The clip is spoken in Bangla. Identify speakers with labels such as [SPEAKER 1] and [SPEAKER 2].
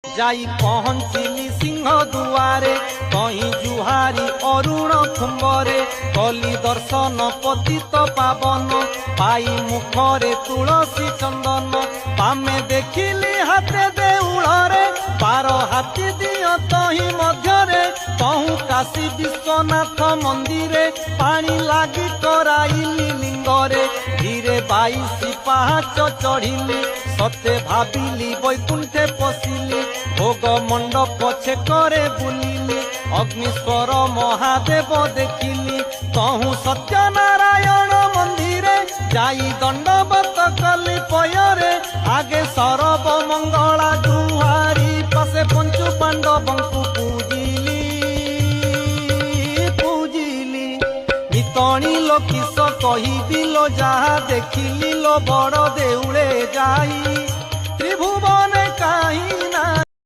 [SPEAKER 1] যাই পহଞ୍ଚିଲି সিংহ দুয়ারে কহি জুহারি অরুণ থুম্বরে কলি দর্শন পতিত পাবন পাই মুখরে তুলসী চন্দন পামে দেখিলি হাতে দেউଳରେ বার হাতি দিଅ তহি ମଧ୍ୟରେ কহু কাশী বিশ্বনাথ মন্দিরে পানি লাগি কৰাইলি লিঙ্গরে ধীরে 22 পাহাচ চढ़िली সতে ভাবিলি বৈকুণ্ঠে পশিলি ভোগ মণ্ডপ ছেকরে বুলিলি অগ্নিশ্বর মহাদেব দেখিলি কহু সত্যনারায়ণ মন্দিরে যাই দণ্ডবত কলি পୟରେ আগে সরব মঙ্গলা জুহারি পাশে পঞ্চু পাণ্ডবଙ୍କୁ पूजिली নিতনি লোকিস কহিবিলো যাহা দেখিলি লো বড় দেউলে যাই ত্রিভুবনে কাহি না।